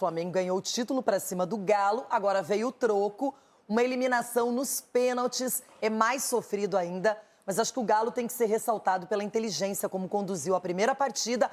Flamengo ganhou o título para cima do Galo, agora veio o troco, uma eliminação nos pênaltis, é mais sofrido ainda, mas acho que o Galo tem que ser ressaltado pela inteligência como conduziu a primeira partida.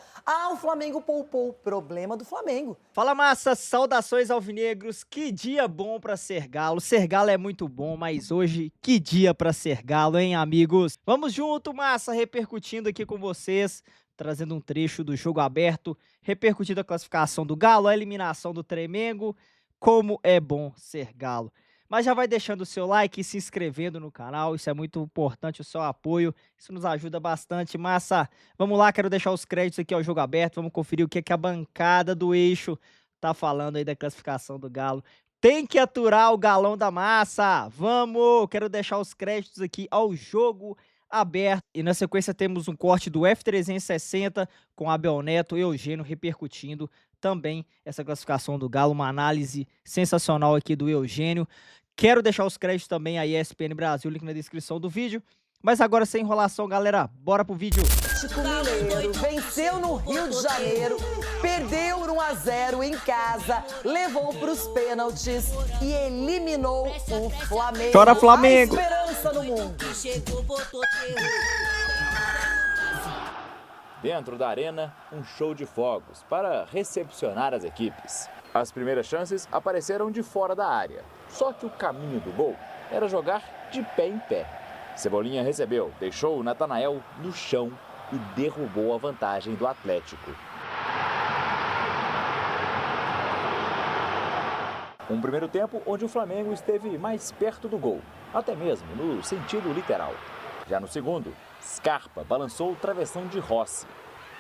O Flamengo poupou, problema do Flamengo. Fala, massa, saudações alvinegros, que dia bom pra ser Galo. Ser Galo é muito bom, mas hoje que dia pra ser Galo, hein, amigos? Vamos junto, massa, repercutindo aqui com vocês, trazendo um trecho do jogo aberto, repercutindo a classificação do Galo, a eliminação do Tremengo, como é bom ser Galo. Mas já vai deixando o seu like e se inscrevendo no canal, isso é muito importante, o seu apoio, isso nos ajuda bastante, massa. Vamos lá, quero deixar os créditos aqui ao jogo aberto, vamos conferir o que é que a bancada do Eixo tá falando aí da classificação do Galo. Tem que aturar o Galão da Massa, vamos! Quero deixar os créditos aqui ao jogo aberto. E na sequência temos um corte do F360 com Abel Neto e Eugênio repercutindo também essa classificação do Galo, uma análise sensacional aqui do Eugênio. Quero deixar os créditos também à ESPN Brasil, link na descrição do vídeo. Mas agora, sem enrolação, galera, bora pro vídeo. Atlético Mineiro venceu no Rio de Janeiro, perdeu por 1-0 em casa, levou para os pênaltis e eliminou o Flamengo. Chora, Flamengo! A esperança no mundo. Dentro da arena, um show de fogos para recepcionar as equipes. As primeiras chances apareceram de fora da área, só que o caminho do gol era jogar de pé em pé. Cebolinha recebeu, deixou o Natanael no chão e derrubou a vantagem do Atlético. Um primeiro tempo onde o Flamengo esteve mais perto do gol, até mesmo no sentido literal. Já no segundo, Scarpa balançou o travessão de Rossi.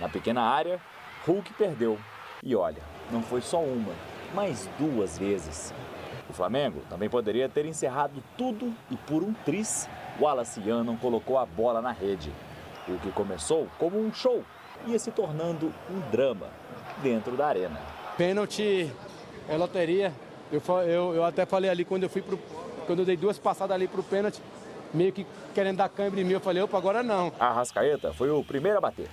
Na pequena área, Hulk perdeu. E olha, não foi só uma, mas duas vezes. O Flamengo também poderia ter encerrado tudo e por um tris, o Wallace Yannon colocou a bola na rede. O que começou como um show ia se tornando um drama dentro da arena. Pênalti é loteria. Eu até falei ali quando eu dei duas passadas ali pro pênalti, meio que querendo dar câimbra em mim, eu falei, opa, agora não. A Arrascaeta foi o primeiro a bater.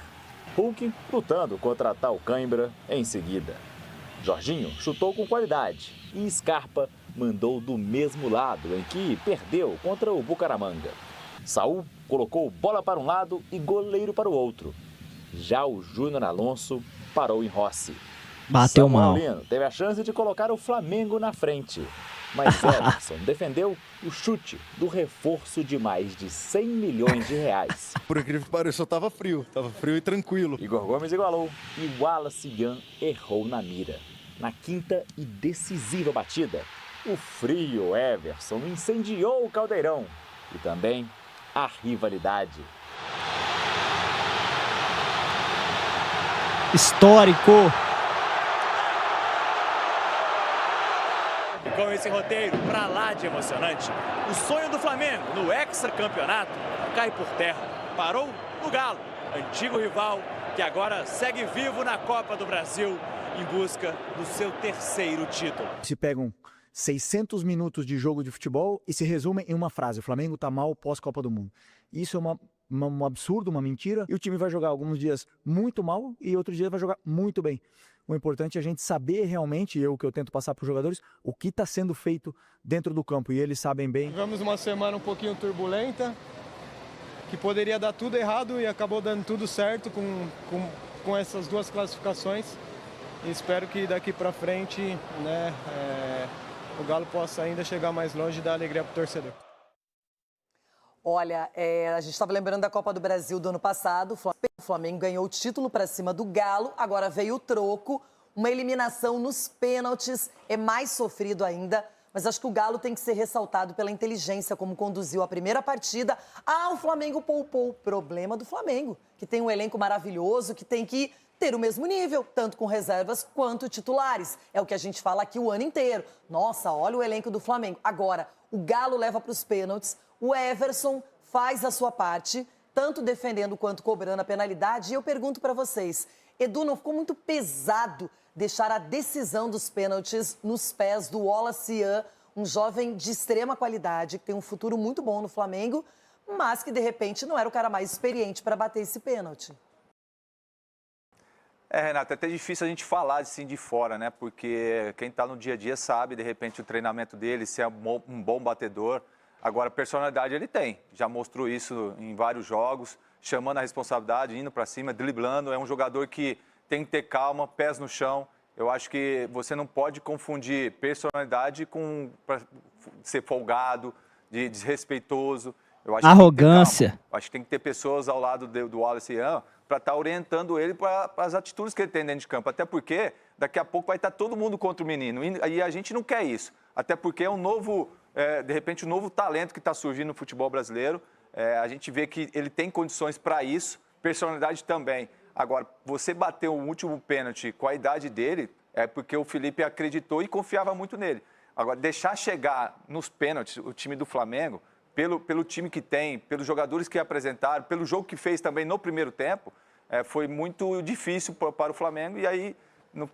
Hulk lutando contra tal cãibra em seguida. Jorginho chutou com qualidade e Scarpa mandou do mesmo lado em que perdeu contra o Bucaramanga. Saul colocou bola para um lado e goleiro para o outro. Já o Júnior Alonso parou em Rossi. Bateu mal. Paulino teve a chance de colocar o Flamengo na frente. Mas Everson defendeu o chute do reforço de mais de 100 milhões de reais. Por incrível que pareça, tava frio e tranquilo. Igor Gomes igualou e Wallace Yannon errou na mira. Na quinta e decisiva batida, o frio Everson incendiou o caldeirão e também a rivalidade. Histórico! E com esse roteiro pra lá de emocionante, o sonho do Flamengo no hexacampeonato cai por terra. Parou no Galo, antigo rival que agora segue vivo na Copa do Brasil em busca do seu terceiro título. Se pegam 600 minutos de jogo de futebol e se resumem em uma frase: o Flamengo tá mal pós-Copa do Mundo. Isso é um absurdo, uma mentira, e o time vai jogar alguns dias muito mal e outros dias vai jogar muito bem. O importante é a gente saber realmente, o que eu tento passar para os jogadores, o que está sendo feito dentro do campo, e eles sabem bem. Tivemos uma semana um pouquinho turbulenta, que poderia dar tudo errado e acabou dando tudo certo com essas duas classificações. E espero que daqui para frente, né, o Galo possa ainda chegar mais longe e dar alegria para o torcedor. Olha, a gente estava lembrando da Copa do Brasil do ano passado. O Flamengo ganhou o título para cima do Galo, agora veio o troco, uma eliminação nos pênaltis, é mais sofrido ainda. Mas acho que o Galo tem que ser ressaltado pela inteligência como conduziu a primeira partida. O Flamengo poupou, problema do Flamengo, que tem um elenco maravilhoso, que tem que ter o mesmo nível, tanto com reservas quanto titulares. É o que a gente fala aqui o ano inteiro. Nossa, olha o elenco do Flamengo. Agora, o Galo leva para os pênaltis, o Everson faz a sua parte, tanto defendendo quanto cobrando a penalidade. E eu pergunto para vocês, Edu, não ficou muito pesado deixar a decisão dos pênaltis nos pés do Wallace Yannon, um jovem de extrema qualidade, que tem um futuro muito bom no Flamengo, mas que, de repente, não era o cara mais experiente para bater esse pênalti? Renato, é até difícil a gente falar assim de fora, né? Porque quem está no dia a dia sabe, de repente, o treinamento dele, se é um bom batedor. Agora, personalidade ele tem. Já mostrou isso em vários jogos, chamando a responsabilidade, indo para cima, driblando. É um jogador que tem que ter calma, pés no chão. Eu acho que você não pode confundir personalidade com ser folgado, de desrespeitoso. Eu acho Arrogância. Eu acho que tem que ter pessoas ao lado do Wallace Ian para estar orientando ele para as atitudes que ele tem dentro de campo. Até porque daqui a pouco vai estar todo mundo contra o menino. E a gente não quer isso. Até porque é um novo, de repente, um novo talento que está surgindo no futebol brasileiro. A gente vê que ele tem condições para isso, personalidade também. Agora, você bater o último pênalti com a idade dele, é porque o Felipe acreditou e confiava muito nele. Agora, deixar chegar nos pênaltis o time do Flamengo, pelo time que tem, pelos jogadores que apresentaram, pelo jogo que fez também no primeiro tempo, foi muito difícil para o Flamengo. E aí,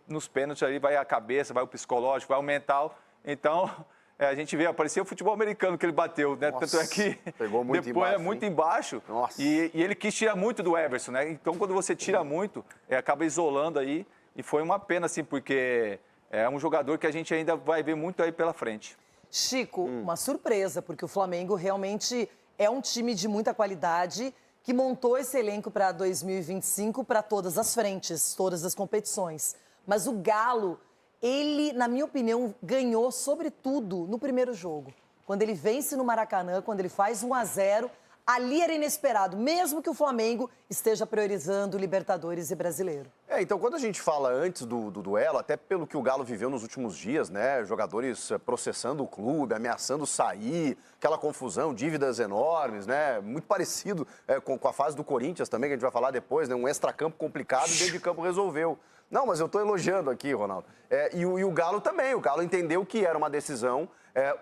nos pênaltis, aí vai a cabeça, vai o psicológico, vai o mental. Então, a gente vê, parecia o futebol americano que ele bateu, né? Nossa, tanto é que pegou muito depois embaixo, muito hein? embaixo. Nossa. E ele quis tirar muito do Everson, né? Então, quando você tira muito, acaba isolando aí. E foi uma pena, assim, porque é um jogador que a gente ainda vai ver muito aí pela frente. Chico, uma surpresa, porque o Flamengo realmente é um time de muita qualidade que montou esse elenco para 2025 para todas as frentes, todas as competições. Mas o Galo, ele, na minha opinião, ganhou sobretudo no primeiro jogo. Quando ele vence no Maracanã, quando ele faz 1-0, ali era inesperado, mesmo que o Flamengo esteja priorizando Libertadores e Brasileiro. Então quando a gente fala antes do duelo, até pelo que o Galo viveu nos últimos dias, né? Jogadores processando o clube, ameaçando sair, aquela confusão, dívidas enormes, né? Muito parecido com a fase do Corinthians também, que a gente vai falar depois, né? Um extracampo complicado e dentro de campo resolveu. Não, mas eu estou elogiando aqui, Ronaldo. E o Galo também, o Galo entendeu que era uma decisão.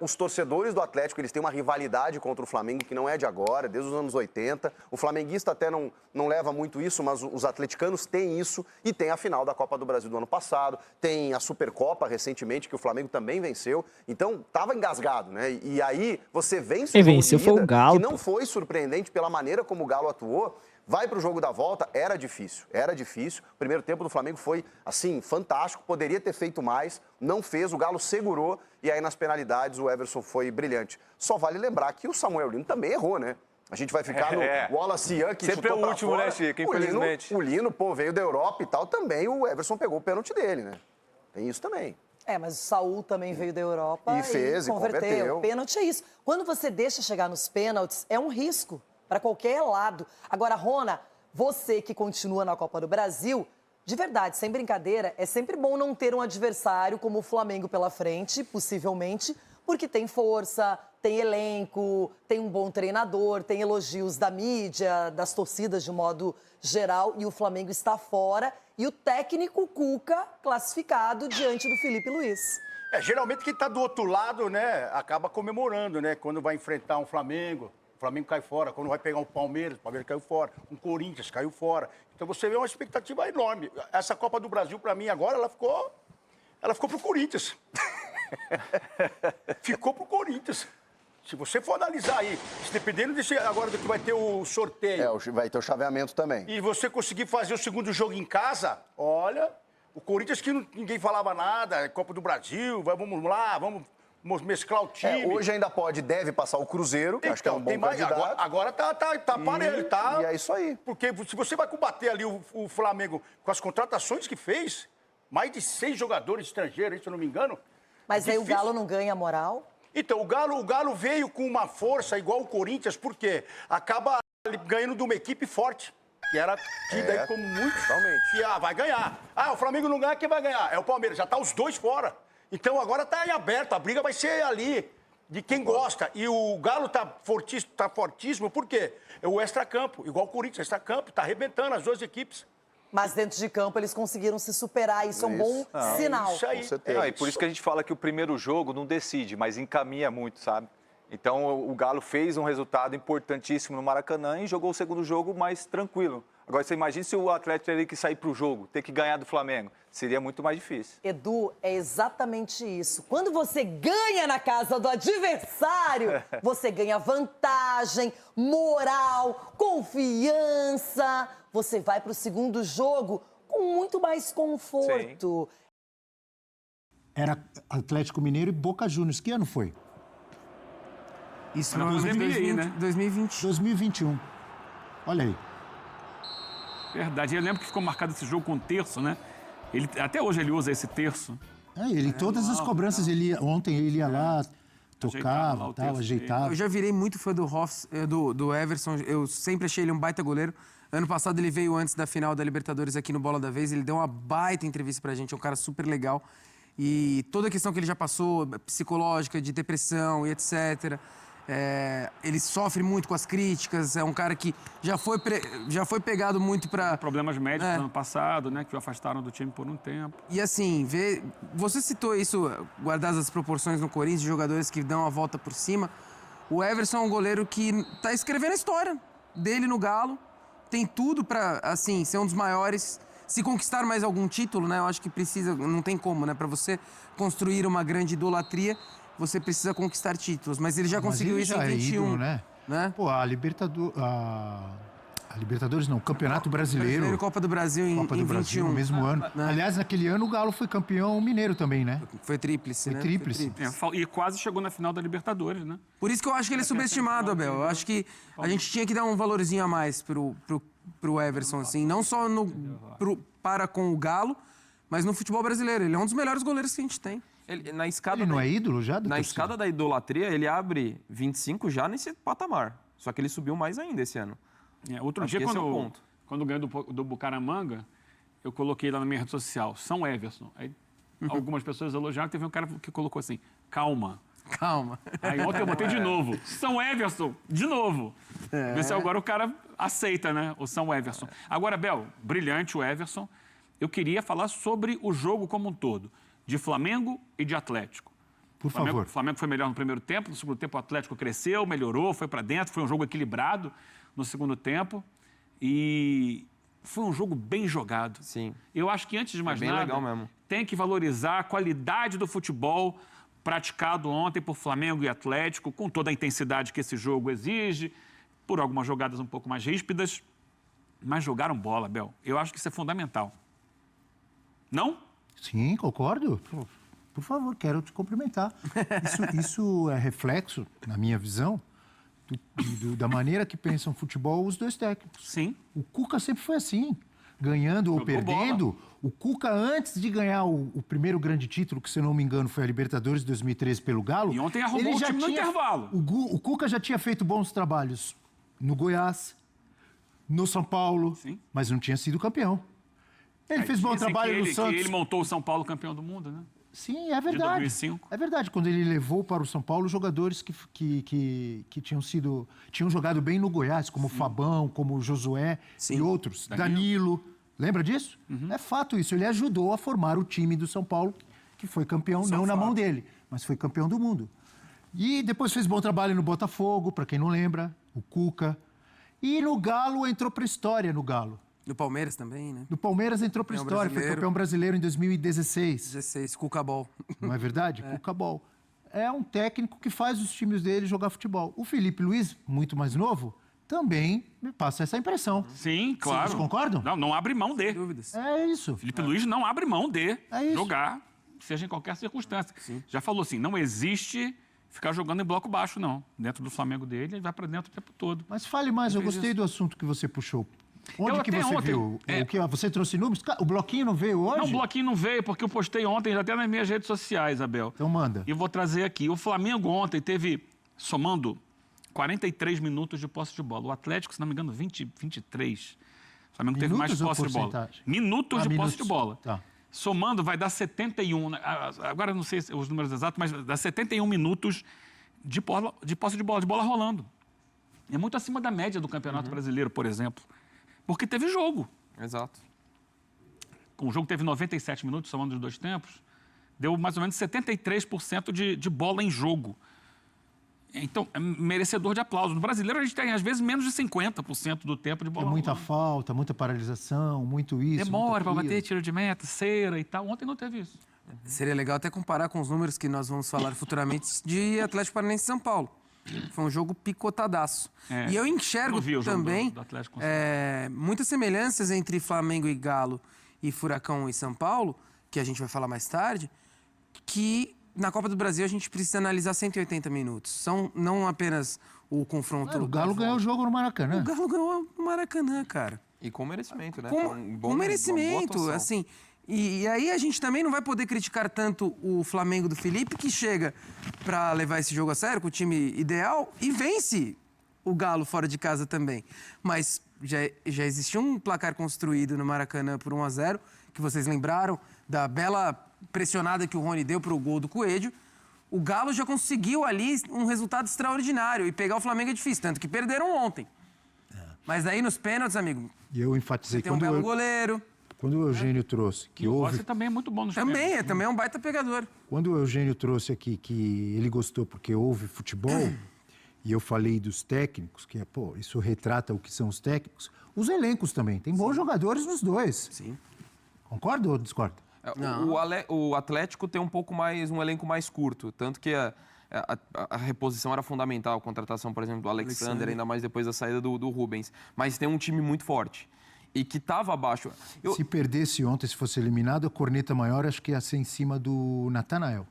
Os torcedores do Atlético, eles têm uma rivalidade contra o Flamengo que não é de agora, desde os anos 80. O flamenguista até não leva muito isso, mas os atleticanos têm isso. E tem a final da Copa do Brasil do ano passado, tem a Supercopa recentemente, que o Flamengo também venceu. Então, estava engasgado, né? E aí, você vence Quem venceu foi o Galo, que não foi surpreendente pela maneira como o Galo atuou. Vai para o jogo da volta, era difícil. O primeiro tempo do Flamengo foi, assim, fantástico, poderia ter feito mais, não fez, o Galo segurou e aí nas penalidades o Everson foi brilhante. Só vale lembrar que o Samuel Lino também errou, né? A gente vai ficar no Wallace Ian, que sempre é o último, fora. né, Chico? Infelizmente. O Lino, pô, veio da Europa e tal, também o Everson pegou o pênalti dele, né? Tem isso também. Mas o Saul também veio da Europa E fez, e converteu. O pênalti é isso. Quando você deixa chegar nos pênaltis, é um risco para qualquer lado. Agora, Rona, você que continua na Copa do Brasil, de verdade, sem brincadeira, é sempre bom não ter um adversário como o Flamengo pela frente, possivelmente, porque tem força, tem elenco, tem um bom treinador, tem elogios da mídia, das torcidas de modo geral, e o Flamengo está fora, e o técnico Cuca classificado diante do Felipe Luiz. Geralmente quem está do outro lado, né, acaba comemorando, né, quando vai enfrentar um Flamengo. O Flamengo cai fora. Quando vai pegar um Palmeiras, o Palmeiras caiu fora. Um Corinthians caiu fora. Então você vê uma expectativa enorme. Essa Copa do Brasil, para mim, agora, ela ficou pro Corinthians. Ficou pro Corinthians. Se você for analisar aí, dependendo agora do que vai ter o sorteio. Vai ter o chaveamento também. E você conseguir fazer o segundo jogo em casa, olha, o Corinthians que ninguém falava nada, Copa do Brasil, vamos lá, vamos mesclar o time. Hoje ainda deve passar o Cruzeiro, que acho que é um bom candidato. Agora tá aparelho, tá? E é isso aí. Porque se você vai combater ali o Flamengo com as contratações que fez, mais de 6 jogadores estrangeiros, se eu não me engano. Mas aí o Galo não ganha moral? Então, o Galo veio com uma força igual o Corinthians, porque acaba ganhando de uma equipe forte, que era tida aí como muito. Totalmente. Que vai ganhar. O Flamengo não ganha, quem vai ganhar? É o Palmeiras, já tá os dois fora. Então agora tá em aberto, a briga vai ser ali, de quem gosta. E o Galo tá fortíssimo, por quê? É o extracampo, igual o Corinthians, extracampo, tá arrebentando as duas equipes. Mas dentro de campo eles conseguiram se superar, isso é um bom sinal. Isso aí. Com certeza. E por isso que a gente fala que o primeiro jogo não decide, mas encaminha muito, sabe? Então o Galo fez um resultado importantíssimo no Maracanã e jogou o segundo jogo mais tranquilo. Agora você imagina se o Atlético teria que sair para o jogo, ter que ganhar do Flamengo. Seria muito mais difícil. Edu, é exatamente isso. Quando você ganha na casa do adversário, você ganha vantagem, moral, confiança. Você vai para o segundo jogo com muito mais conforto. Era Atlético Mineiro e Boca Juniors. Que ano foi? Isso provavelmente 2020. 2021. Olha aí. Verdade. Eu lembro que ficou marcado esse jogo com um terço, né? Até hoje ele usa esse terço. Todas as cobranças, ontem ele ia lá, tocava, ajeitava. Eu já virei muito fã do Everson, eu sempre achei ele um baita goleiro. Ano passado ele veio antes da final da Libertadores aqui no Bola da Vez, ele deu uma baita entrevista pra gente, é um cara super legal. E toda a questão que ele já passou, psicológica, de depressão e etc., ele sofre muito com as críticas, é um cara que já foi pegado muito para problemas médicos no ano passado, né, que o afastaram do time por um tempo. E assim, você citou isso, guardadas as proporções no Corinthians, de jogadores que dão a volta por cima. O Everson é um goleiro que tá escrevendo a história dele no Galo, tem tudo para assim ser um dos maiores. Se conquistar mais algum título, né, eu acho que precisa, não tem como, né, para você construir uma grande idolatria, você precisa conquistar títulos, mas ele já conseguiu isso em 21, ídolo, né? Pô, a Libertadores não, o Campeonato Brasileiro. Copa do Brasil em 21. No mesmo ano. Né? Aliás, naquele ano o Galo foi campeão mineiro também, né? Foi tríplice, né? E quase chegou na final da Libertadores, né? Por isso que eu acho que ele é subestimado, Abel. Eu acho que a gente tinha que dar um valorzinho a mais pro Everson, assim, não só para com o Galo, mas no futebol brasileiro. Ele é um dos melhores goleiros que a gente tem. Ele não é ídolo já? Na escada da idolatria, ele abre 25 já nesse patamar. Só que ele subiu mais ainda esse ano. Outro dia, quando ganhou do Bucaramanga, eu coloquei lá na minha rede social, São Everson. Aí algumas pessoas elogiaram, teve um cara que colocou assim, calma. Aí ontem eu botei de novo, São Everson, de novo. Vê se agora o cara aceita, né, o São Everson. Agora, Bel, brilhante o Everson. Eu queria falar sobre o jogo como um todo, de Flamengo e de Atlético. Por favor. O Flamengo foi melhor no primeiro tempo, no segundo tempo o Atlético cresceu, melhorou, foi para dentro, foi um jogo equilibrado no segundo tempo e foi um jogo bem jogado. Sim. Eu acho que antes de mais nada, legal mesmo. Tem que valorizar a qualidade do futebol praticado ontem por Flamengo e Atlético, com toda a intensidade que esse jogo exige, por algumas jogadas um pouco mais ríspidas, mas jogaram bola, Bel. Eu acho que isso é fundamental. Não? Sim, concordo. Por favor, quero te cumprimentar. Isso é reflexo, na minha visão, da maneira que pensam futebol os dois técnicos. Sim. O Cuca sempre foi assim, ganhando ou perdendo. Bola. O Cuca, antes de ganhar o primeiro grande título, que se eu não me engano foi a Libertadores de 2013 pelo Galo... E ontem arrumou o time no intervalo. O Cuca já tinha feito bons trabalhos no Goiás, no São Paulo, mas não tinha sido campeão. Ele fez bom trabalho no Santos. Ele montou o São Paulo campeão do mundo, né? Sim, é verdade. De 2005. É verdade. Quando ele levou para o São Paulo jogadores que tinham jogado bem no Goiás, como o Fabão, como o Josué e outros. Danilo. Lembra disso? É fato isso. Ele ajudou a formar o time do São Paulo, que foi campeão, não na mão dele, mas foi campeão do mundo. E depois fez bom trabalho no Botafogo, para quem não lembra, o Cuca. E no Galo, entrou para a história no Galo. No Palmeiras também, né? No Palmeiras entrou para a história, foi campeão brasileiro em 2016. 16, Cuca-Bol. Não é verdade? Cuca-Bol. É um técnico que faz os times dele jogar futebol. O Felipe Luiz, muito mais novo, também me passa essa impressão. Sim, claro. Vocês concordam? Não abre mão de. Dúvidas. É isso. Felipe Luiz não abre mão de jogar, seja em qualquer circunstância. Já falou assim, não existe ficar jogando em bloco baixo, não. Dentro do Flamengo dele, ele vai para dentro o tempo todo. Mas fale mais, eu gostei do assunto que você puxou. Onde que você viu? O que, você trouxe números? O bloquinho não veio hoje? Não, o bloquinho não veio, porque eu postei ontem até nas minhas redes sociais, Abel. Então manda. E vou trazer aqui. O Flamengo ontem teve, somando 43 minutos de posse de bola. O Atlético, se não me engano, 23. O Flamengo teve mais posse de bola. Minutos de posse de bola. Tá. Somando, vai dar 71. Agora não sei os números exatos, mas dá 71 minutos de posse de bola rolando. É muito acima da média do Campeonato Brasileiro, por exemplo. Porque teve jogo. Exato. O jogo teve 97 minutos, somando os dois tempos, deu mais ou menos 73% de bola em jogo. Então, é merecedor de aplauso. No brasileiro, a gente tem, às vezes, menos de 50% do tempo de bola. Tem muita falta, muita paralisação, muito isso. Demora para bater tiro de meta, cera e tal. Ontem não teve isso. Seria legal até comparar com os números que nós vamos falar futuramente de Atlético Paranaense e São Paulo. Foi um jogo picotadaço. E eu enxergo também muitas semelhanças entre Flamengo e Galo e Furacão e São Paulo, que a gente vai falar mais tarde, que na Copa do Brasil a gente precisa analisar 180 minutos. São não apenas o confronto... O Galo ganhou o jogo no Maracanã. O Galo ganhou no Maracanã, cara. E com merecimento, né? Com merecimento, assim. E aí a gente também não vai poder criticar tanto o Flamengo do Felipe, que chega para levar esse jogo a sério, com o time ideal, e vence o Galo fora de casa também. Mas já existiu um placar construído no Maracanã por 1-0, que vocês lembraram da bela pressionada que o Rony deu para o gol do Coelho. O Galo já conseguiu ali um resultado extraordinário, e pegar o Flamengo é difícil, tanto que perderam ontem. Mas aí nos pênaltis, amigo, E eu enfatizei tem um belo goleiro. Quando o Eugênio trouxe que E o houve... Rossi também é muito bom nos Também pênaltis. é um baita pegador. Quando o Eugênio trouxe aqui que ele gostou porque houve futebol, e eu falei dos técnicos, que isso retrata o que são os técnicos, os elencos também. Tem bons jogadores nos dois. Sim. Concorda ou discorda? O Atlético tem um elenco mais curto, tanto que a reposição era fundamental, a contratação, por exemplo, do Alexander, ainda mais depois da saída do Rubens. Mas tem um time muito forte e que estava abaixo. Se perdesse ontem, se fosse eliminado, a corneta maior acho que ia ser em cima do Natanael.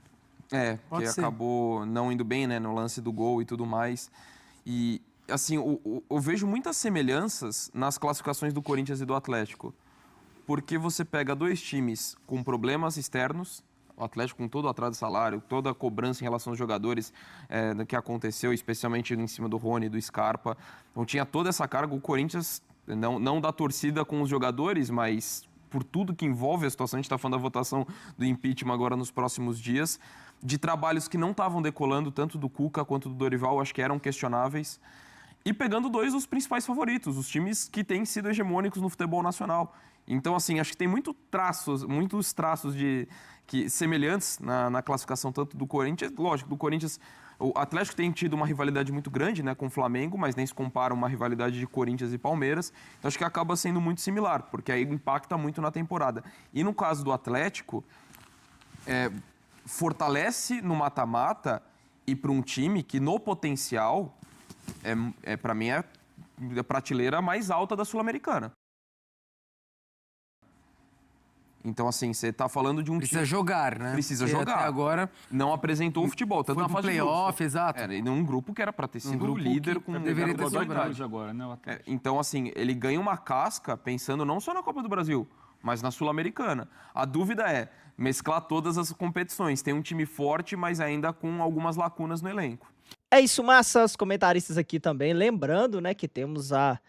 Que acabou não indo bem, né, no lance do gol e tudo mais. E, assim, eu vejo muitas semelhanças nas classificações do Corinthians e do Atlético. Porque você pega dois times com problemas externos, o Atlético com todo o atraso de salário, toda a cobrança em relação aos jogadores do que aconteceu, especialmente em cima do Rony e do Scarpa. Então tinha toda essa carga, o Corinthians, não da torcida com os jogadores, mas por tudo que envolve a situação, a gente está falando da votação do impeachment agora nos próximos dias, de trabalhos que não estavam decolando, tanto do Cuca quanto do Dorival, acho que eram questionáveis. E pegando dois dos principais favoritos, os times que têm sido hegemônicos no futebol nacional. Então, assim, acho que tem muitos traços semelhantes na classificação tanto do Corinthians. Lógico, do Corinthians, o Atlético tem tido uma rivalidade muito grande, né, com o Flamengo, mas nem se compara uma rivalidade de Corinthians e Palmeiras. Então, acho que acaba sendo muito similar, porque aí impacta muito na temporada. E no caso do Atlético, fortalece no mata-mata e para um time que no potencial, para mim, é a prateleira mais alta da Sul-Americana. Então, assim, você está falando de um Precisa jogar, né? Precisa Porque jogar. até agora não apresentou o futebol, tanto foi na pro fase playoff, de grupos. exato. Era num grupo que era para ter sido líder com deveria ter sobrado agora, né? Então, assim, ele ganha uma casca pensando não só na Copa do Brasil, mas na Sul-Americana. A dúvida é mesclar todas as competições. Tem um time forte, mas ainda com algumas lacunas no elenco. É isso, massa. Os comentaristas aqui também. Lembrando, né, que temos a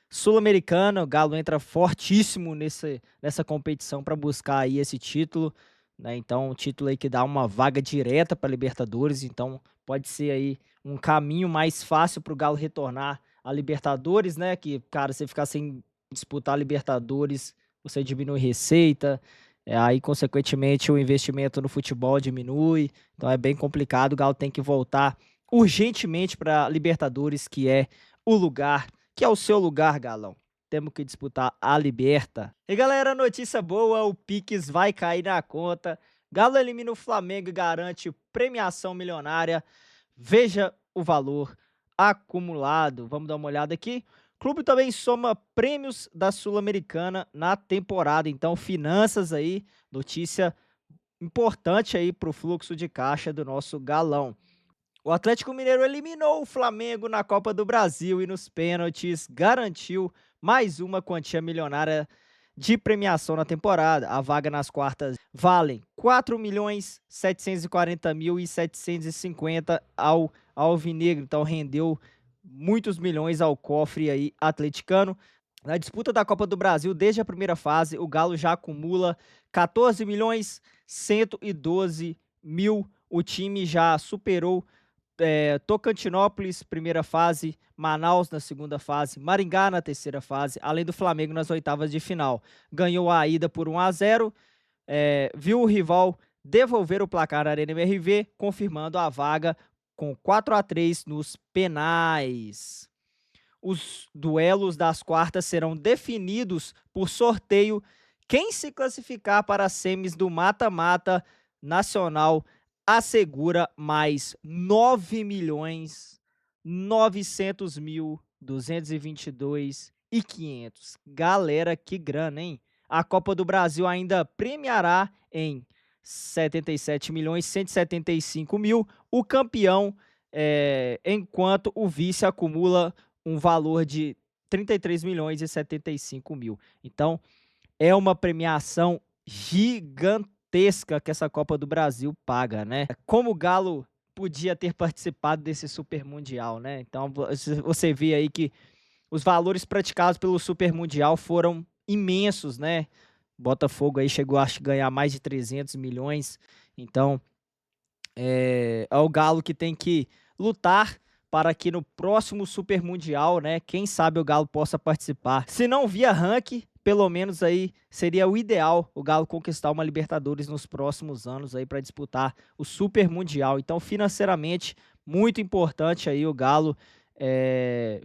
Sul-Americana, o Galo entra fortíssimo nessa competição para buscar aí esse título, né? Então, um título aí que dá uma vaga direta para Libertadores, então pode ser aí um caminho mais fácil para o Galo retornar a Libertadores, né? Que, cara, você ficar sem disputar a Libertadores, você diminui receita, aí, consequentemente, o investimento no futebol diminui, então é bem complicado. O Galo tem que voltar urgentemente para a Libertadores, que é o lugar, que é o seu lugar, Galão. Temos que disputar a Liberta. E galera, notícia boa, o Pix vai cair na conta. Galo elimina o Flamengo e garante premiação milionária. Veja o valor acumulado. Vamos dar uma olhada aqui. O clube também soma prêmios da Sul-Americana na temporada. Então, finanças aí, notícia importante aí para o fluxo de caixa do nosso Galão. O Atlético Mineiro eliminou o Flamengo na Copa do Brasil e nos pênaltis garantiu mais uma quantia milionária de premiação na temporada. A vaga nas quartas valem R$ 4.740.750 ao Alvinegro. Então rendeu muitos milhões ao cofre aí atleticano. Na disputa da Copa do Brasil, desde a primeira fase, o Galo já acumula 14.112.000. O time já superou Tocantinópolis, primeira fase, Manaus na segunda fase, Maringá na terceira fase, além do Flamengo nas oitavas de final. Ganhou a ida por 1-0, viu o rival devolver o placar na Arena MRV, confirmando a vaga com 4-3 nos penais. Os duelos das quartas serão definidos por sorteio. Quem se classificar para as semis do mata-mata nacional assegura mais 9.900.222.500. Galera, que grana, hein? a Copa do Brasil ainda premiará em 77.175.000 o campeão, enquanto o vice acumula um valor de 33.075.000. Então, é uma premiação gigantesca que essa Copa do Brasil paga, né? Como o Galo podia ter participado desse Super Mundial, né? Então, você vê aí que os valores praticados pelo Super Mundial foram imensos, né? Botafogo aí chegou a ganhar mais de 300 milhões. Então, é o Galo que tem que lutar para que no próximo Super Mundial, né, quem sabe o Galo possa participar. Se não via ranking, pelo menos aí seria o ideal o Galo conquistar uma Libertadores nos próximos anos aí para disputar o Super Mundial. Então, financeiramente, muito importante aí o Galo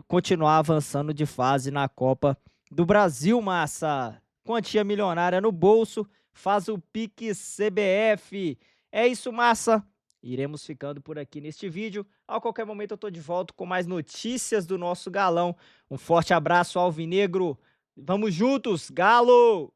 continuar avançando de fase na Copa do Brasil, massa. Quantia milionária no bolso, faz o Pix CBF. É isso, massa. Iremos ficando por aqui neste vídeo. A qualquer momento eu tô de volta com mais notícias do nosso Galão. Um forte abraço alvinegro. Vamos juntos, Galo!